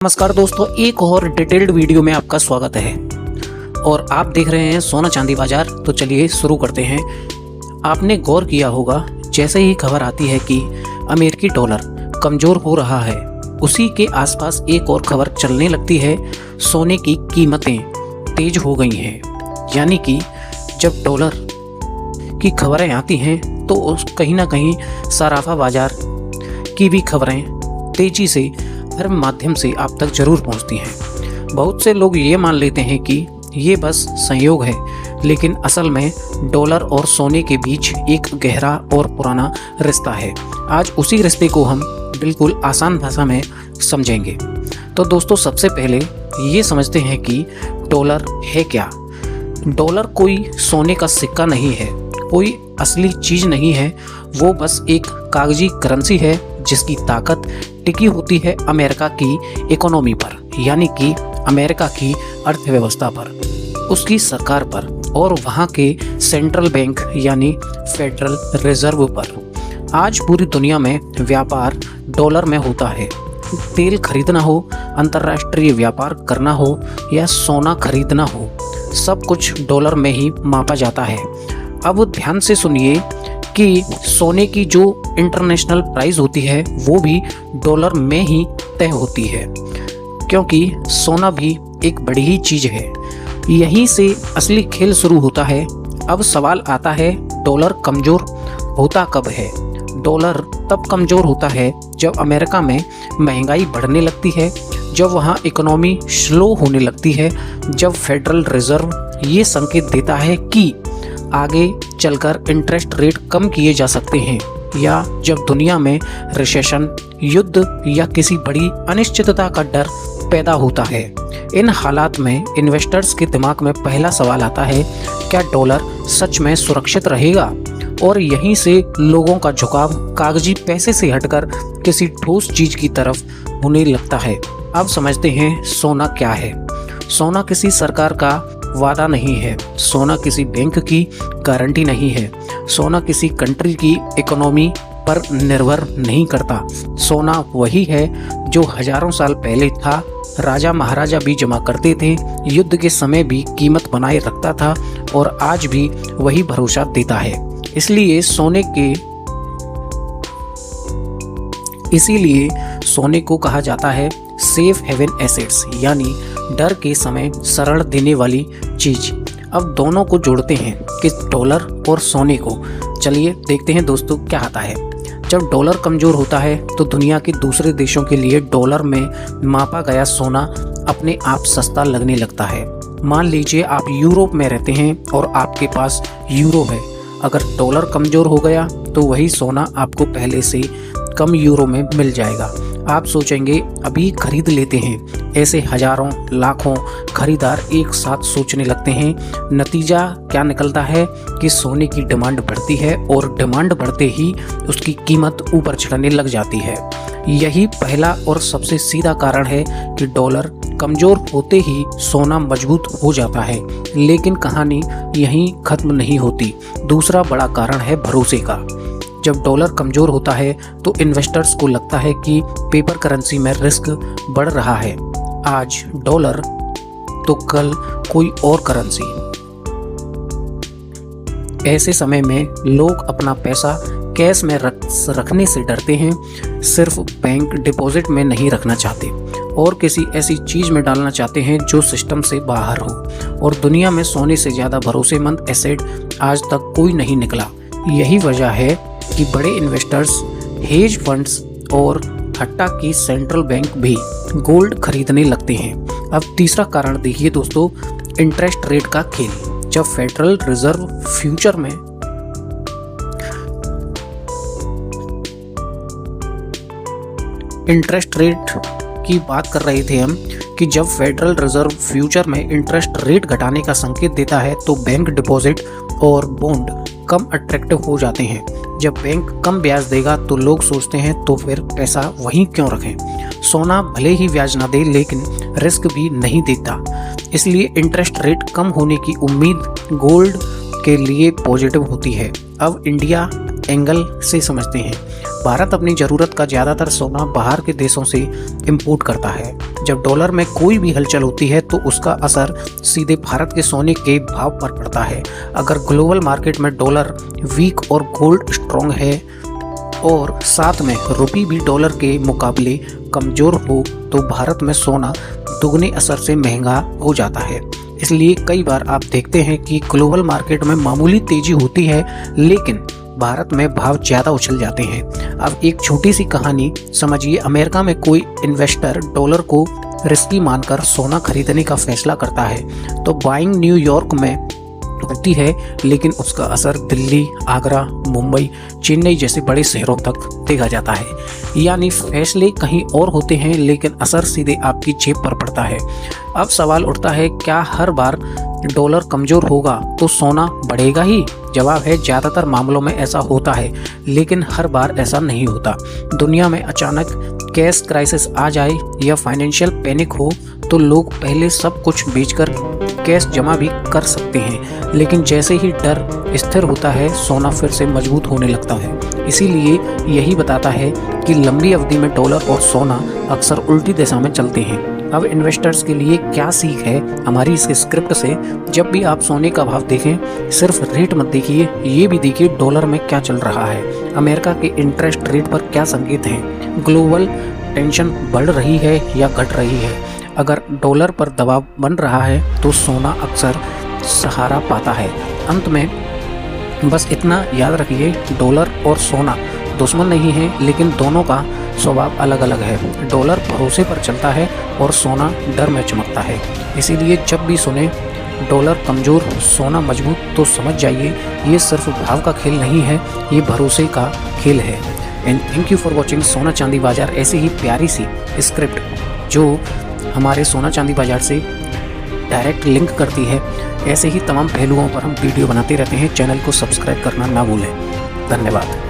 नमस्कार दोस्तों, एक और डिटेल्ड वीडियो में आपका स्वागत है और आप देख रहे हैं सोना चांदी बाजार। तो चलिए शुरू करते हैं। आपने गौर किया होगा, जैसे ही खबर आती है कि अमेरिकी डॉलर कमज़ोर हो रहा है, उसी के आसपास एक और खबर चलने लगती है। सोने की कीमतें तेज हो गई हैं। यानी कि जब डॉलर की खबरें आती हैं तो कहीं ना कहीं सराफा बाजार की भी खबरें तेज़ी से हर माध्यम से आप तक जरूर पहुंचती हैं। बहुत से लोग ये मान लेते हैं कि ये बस संयोग है, लेकिन असल में डॉलर और सोने के बीच एक गहरा और पुराना रिश्ता है। आज उसी रिश्ते को हम बिल्कुल आसान भाषा में समझेंगे। तो दोस्तों, सबसे पहले ये समझते हैं कि डॉलर है क्या। डॉलर कोई सोने का सिक्का नहीं है, कोई असली चीज़ नहीं है। वो बस एक कागजी करेंसी है जिसकी ताकत टिकी होती है अमेरिका की इकोनॉमी पर, यानी कि अमेरिका की अर्थव्यवस्था पर, उसकी सरकार पर और वहाँ के सेंट्रल बैंक यानी फेडरल रिजर्व पर। आज पूरी दुनिया में व्यापार डॉलर में होता है। तेल खरीदना हो, अंतर्राष्ट्रीय व्यापार करना हो या सोना खरीदना हो, सब कुछ डॉलर में ही मापा जाता है। अब ध्यान से सुनिए कि सोने की जो इंटरनेशनल प्राइस होती है वो भी डॉलर में ही तय होती है, क्योंकि सोना भी एक बड़ी ही चीज़ है। यहीं से असली खेल शुरू होता है। अब सवाल आता है, डॉलर कमज़ोर होता कब है? डॉलर तब कमज़ोर होता है जब अमेरिका में महंगाई बढ़ने लगती है, जब वहाँ इकोनॉमी स्लो होने लगती है, जब फेडरल रिजर्व ये संकेत देता है कि आगे चलकर इंटरेस्ट रेट कम किए जा सकते हैं, या जब दुनिया में रिसेशन, युद्ध या किसी बड़ी अनिश्चितता का डर पैदा होता है। इन हालात में इन्वेस्टर्स के दिमाग में पहला सवाल आता है, क्या डॉलर सच में सुरक्षित रहेगा? और यहीं से लोगों का झुकाव कागजी पैसे से हटकर किसी ठोस चीज की तरफ होने लगता है। अब समझते हैं सोना क्या है। सोना किसी सरकार का वादा नहीं है, सोना किसी बैंक की गारंटी नहीं है, सोना किसी कंट्री की इकोनॉमी पर निर्भर नहीं करता। सोना वही है जो हजारों साल पहले था, राजा महाराजा भी जमा करते थे, युद्ध के समय भी कीमत बनाए रखता था और आज भी वही भरोसा देता है। इसीलिए सोने को कहा जाता है सेफ हेवन एसेट्स, यानी डर के समय शरण देने वाली चीज। अब दोनों को जोड़ते हैं कि डॉलर और सोने को। चलिए देखते हैं दोस्तों क्या आता है। जब डॉलर कमजोर होता है तो दुनिया के दूसरे देशों के लिए डॉलर में मापा गया सोना अपने आप सस्ता लगने लगता है। मान लीजिए आप यूरोप में रहते हैं और आपके पास यूरो है। अगर डॉलर कमजोर हो गया तो वही सोना आपको पहले से कम यूरो में मिल जाएगा। आप सोचेंगे अभी खरीद लेते हैं। ऐसे हजारों लाखों खरीदार एक साथ सोचने लगते हैं। नतीजा क्या निकलता है कि सोने की डिमांड बढ़ती है और डिमांड बढ़ते ही उसकी कीमत ऊपर चढ़ने लग जाती है। यही पहला और सबसे सीधा कारण है कि डॉलर कमजोर होते ही सोना मजबूत हो जाता है। लेकिन कहानी यहीं खत्म नहीं होती। दूसरा बड़ा कारण है भरोसे का। जब डॉलर कमजोर होता है तो इन्वेस्टर्स को लगता है कि पेपर करेंसी में रिस्क बढ़ रहा है। आज डॉलर तो कल कोई और करेंसी। ऐसे समय में लोग अपना पैसा कैश में रखने से डरते हैं, सिर्फ बैंक डिपॉजिट में नहीं रखना चाहते और किसी ऐसी चीज में डालना चाहते हैं जो सिस्टम से बाहर हो। और दुनिया में सोने से ज्यादा भरोसेमंद एसेट आज तक कोई नहीं निकला। यही वजह है कि बड़े इन्वेस्टर्स, हेज फंड्स और हट्टा की सेंट्रल बैंक भी गोल्ड खरीदने लगते हैं। अब तीसरा कारण देखिए दोस्तों, इंटरेस्ट रेट का खेल। जब फेडरल रिजर्व फ्यूचर में इंटरेस्ट रेट की बात कर रहे थे हम, कि जब फेडरल रिजर्व फ्यूचर में इंटरेस्ट रेट घटाने का संकेत देता है तो बैंक डिपॉजिट और बॉन्ड कम अट्रैक्टिव हो जाते हैं। जब बैंक कम ब्याज देगा तो लोग सोचते हैं तो फिर पैसा वहीं क्यों रखें। सोना भले ही ब्याज ना दे लेकिन रिस्क भी नहीं देता, इसलिए इंटरेस्ट रेट कम होने की उम्मीद गोल्ड के लिए पॉजिटिव होती है। अब इंडिया एंगल से समझते हैं। भारत अपनी ज़रूरत का ज़्यादातर सोना बाहर के देशों से इंपोर्ट करता है। जब डॉलर में कोई भी हलचल होती है तो उसका असर सीधे भारत के सोने के भाव पर पड़ता है। अगर ग्लोबल मार्केट में डॉलर वीक और गोल्ड स्ट्रॉन्ग है और साथ में रुपये भी डॉलर के मुकाबले कमज़ोर हो तो भारत में सोना दुगने असर से महंगा हो जाता है। इसलिए कई बार आप देखते हैं कि ग्लोबल मार्केट में मामूली तेजी होती है लेकिन भारत में भाव ज़्यादा उछल जाते हैं। अब एक छोटी सी कहानी समझिए। अमेरिका में कोई इन्वेस्टर डॉलर को रिस्की मानकर सोना खरीदने का फैसला करता है तो बाइंग न्यूयॉर्क में होती है लेकिन उसका असर दिल्ली, आगरा, मुंबई, चेन्नई जैसे बड़े शहरों तक देखा जाता है। यानी फैसले कहीं और होते हैं लेकिन असर सीधे आपकी जेब पर पड़ता है। अब सवाल उठता है, क्या हर बार डॉलर कमज़ोर होगा तो सोना बढ़ेगा ही? जवाब है, ज़्यादातर मामलों में ऐसा होता है लेकिन हर बार ऐसा नहीं होता। दुनिया में अचानक कैश क्राइसिस आ जाए या फाइनेंशियल पैनिक हो तो लोग पहले सब कुछ बेचकर कैश जमा भी कर सकते हैं लेकिन जैसे ही डर स्थिर होता है सोना फिर से मजबूत होने लगता है। इसीलिए यही बताता है कि लंबी अवधि में डॉलर और सोना अक्सर उल्टी दिशा में चलते हैं। अब इन्वेस्टर्स के लिए क्या सीख है हमारी इस स्क्रिप्ट से? जब भी आप सोने का भाव देखें सिर्फ रेट मत देखिए, ये भी देखिए डॉलर में क्या चल रहा है, अमेरिका के इंटरेस्ट रेट पर क्या संकेत हैं, ग्लोबल टेंशन बढ़ रही है या घट रही है। अगर डॉलर पर दबाव बन रहा है तो सोना अक्सर सहारा पाता है। अंत में बस इतना याद रखिए, डॉलर और सोना दुश्मन नहीं है लेकिन दोनों का स्वभाव अलग अलग है। डॉलर भरोसे पर चलता है और सोना डर में चमकता है। इसीलिए जब भी सुने डॉलर कमज़ोर सोना मजबूत तो समझ जाइए ये सिर्फ भाव का खेल नहीं है, ये भरोसे का खेल है। And thank you for watching सोना चांदी बाजार। ऐसी ही प्यारी सी स्क्रिप्ट जो हमारे सोना चांदी बाजार से डायरेक्ट लिंक करती है, ऐसे ही तमाम पहलुओं पर हम वीडियो बनाते रहते हैं। चैनल को सब्सक्राइब करना ना भूलें। धन्यवाद।